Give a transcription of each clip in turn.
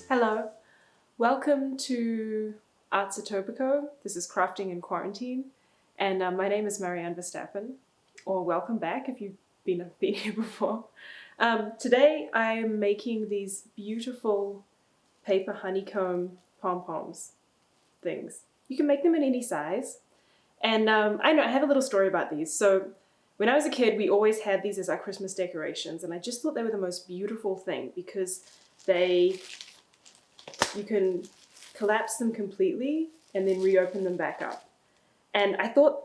Hello, welcome to Arts Atopico. This is Crafting in Quarantine, and my name is Marjan Verstappen, or welcome back if you've been here before. Today I am making these beautiful paper honeycomb pom-poms things. You can make them in any size, and I have a little story about these. So when I was a kid, we always had these as our Christmas decorations, and I just thought they were the most beautiful thing because you can collapse them completely and then reopen them back up. And I thought,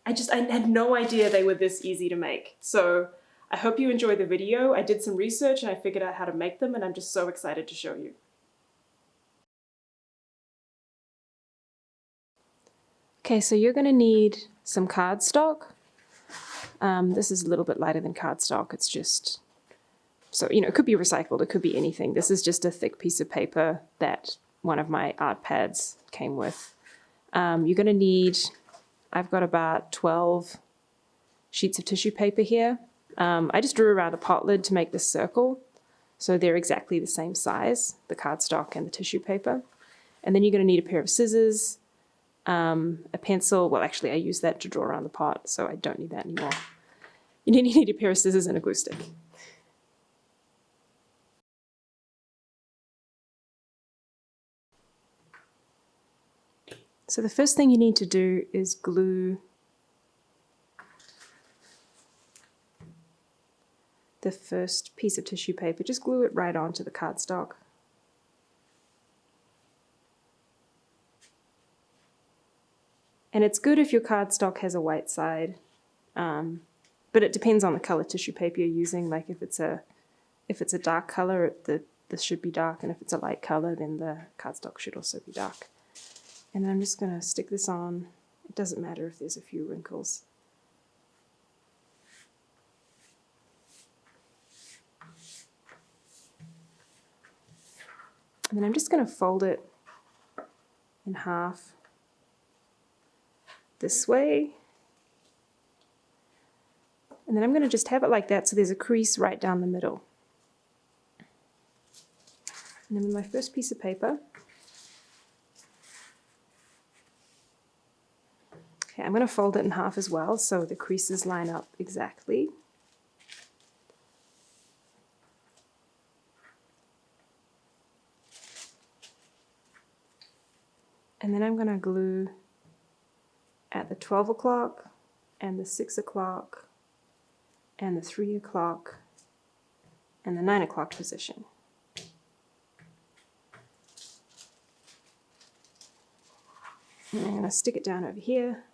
I had no idea they were this easy to make. So I hope you enjoy the video. I did some research and I figured out how to make them, and I'm just so excited to show you. Okay, so you're going to need some cardstock. This is a little bit lighter than cardstock. It's just, so, it could be recycled, it could be anything. This is just a thick piece of paper that one of my art pads came with. You're going to need, I've got about 12 sheets of tissue paper here. I just drew around a pot lid to make this circle, so they're exactly the same size, the cardstock and the tissue paper. And then you're going to need a pair of scissors, a pencil. Well, actually, I use that to draw around the pot, so I don't need that anymore. You need a pair of scissors and a glue stick. So the first thing you need to do is glue the first piece of tissue paper. Just glue it right onto the cardstock. And it's good if your cardstock has a white side, but it depends on the color tissue paper you're using. Like if it's a dark color, this should be dark, and if it's a light color, then the cardstock should also be dark. And then I'm just going to stick this on. It doesn't matter if there's a few wrinkles. And then I'm just going to fold it in half this way. And then I'm going to just have it like that so there's a crease right down the middle. And then with my first piece of paper, okay, I'm going to fold it in half as well so the creases line up exactly. And then I'm going to glue at the 12 o'clock and the 6 o'clock and the 3 o'clock and the 9 o'clock position. And I'm going to stick it down over here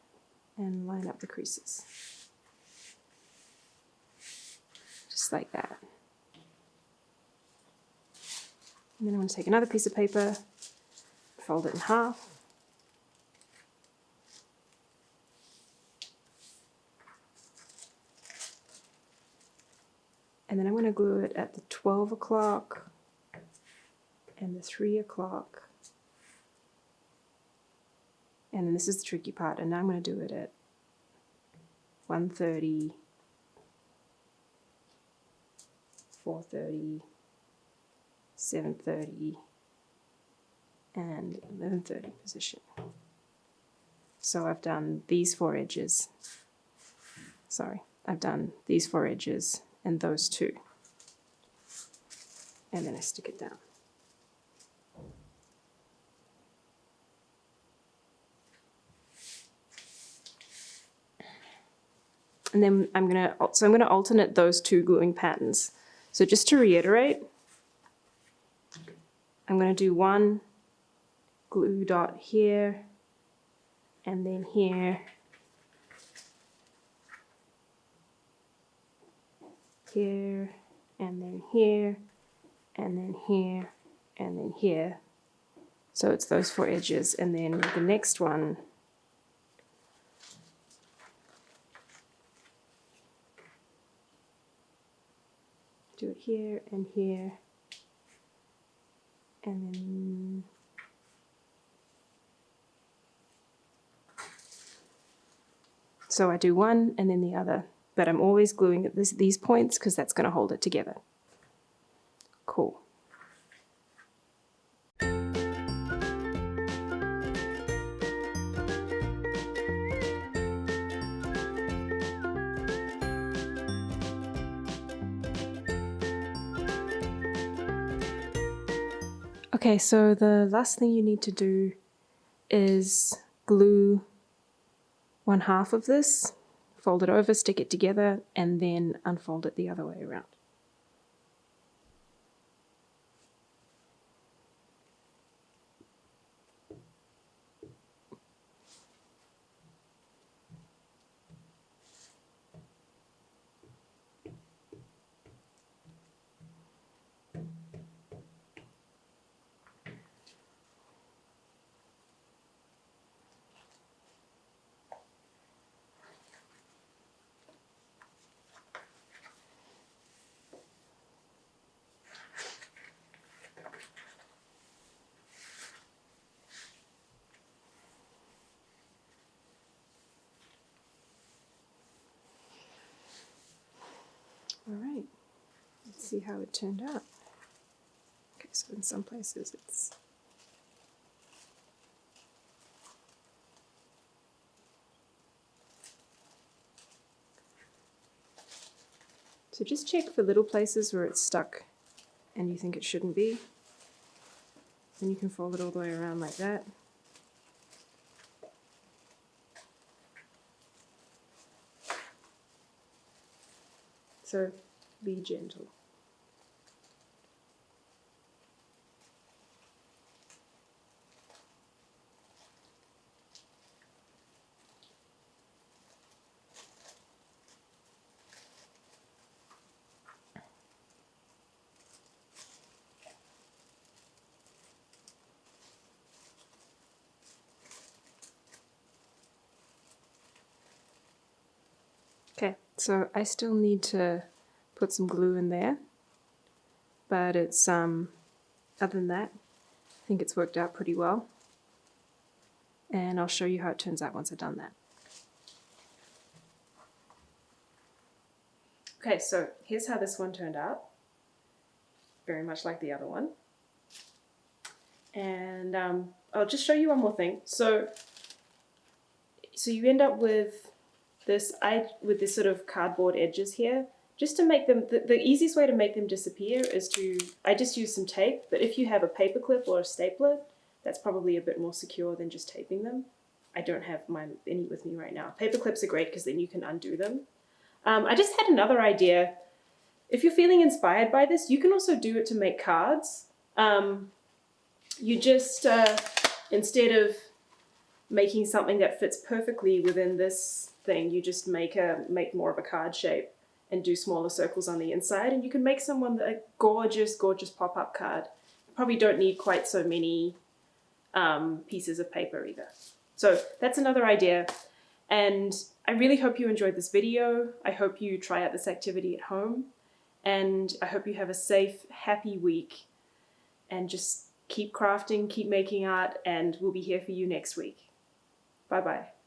and line up the creases. Just like that. And then I'm going to take another piece of paper, fold it in half. And then I'm going to glue it at the 12 o'clock and the 3 o'clock. And then this is the tricky part, and now I'm going to do it at 1:30, 4:30, 7:30, and 11:30 position. So I've done these four edges. I've done these four edges and those two. And then I stick it down. And then I'm going to alternate those two gluing patterns. So just to reiterate, I'm going to do one glue dot here, and then here, here, and then here, and then here, and then here. So it's those four edges, and then the next one, do it here and here, and then so I do one and then the other, but I'm always gluing at these points because that's going to hold it together. Cool. Okay, so the last thing you need to do is glue 1/2 of this, fold it over, stick it together, and then unfold it the other way around. All right, let's see how it turned out. Okay, so in some places it's so just check for little places where it's stuck and you think it shouldn't be. Then you can fold it all the way around like that. So be gentle. Okay, so I still need to put some glue in there, but it's other than that, I think it's worked out pretty well. And I'll show you how it turns out once I've done that. Okay, so here's how this one turned out. Very much like the other one. And I'll just show you one more thing. So you end up with this sort of cardboard edges here. Just to make them, the easiest way to make them disappear is I just use some tape, but if you have a paper clip or a stapler, that's probably a bit more secure than just taping them. I don't have any with me right now. Paper clips are great because then you can undo them. I just had another idea. If you're feeling inspired by this, you can also do it to make cards. You just, instead of making something that fits perfectly within this thing, you just make more of a card shape and do smaller circles on the inside, and you can make someone a gorgeous, gorgeous pop-up card. You probably don't need quite so many pieces of paper either. So that's another idea, and I really hope you enjoyed this video. I hope you try out this activity at home, and I hope you have a safe, happy week, and just keep crafting, keep making art, and we'll be here for you next week. Bye-bye.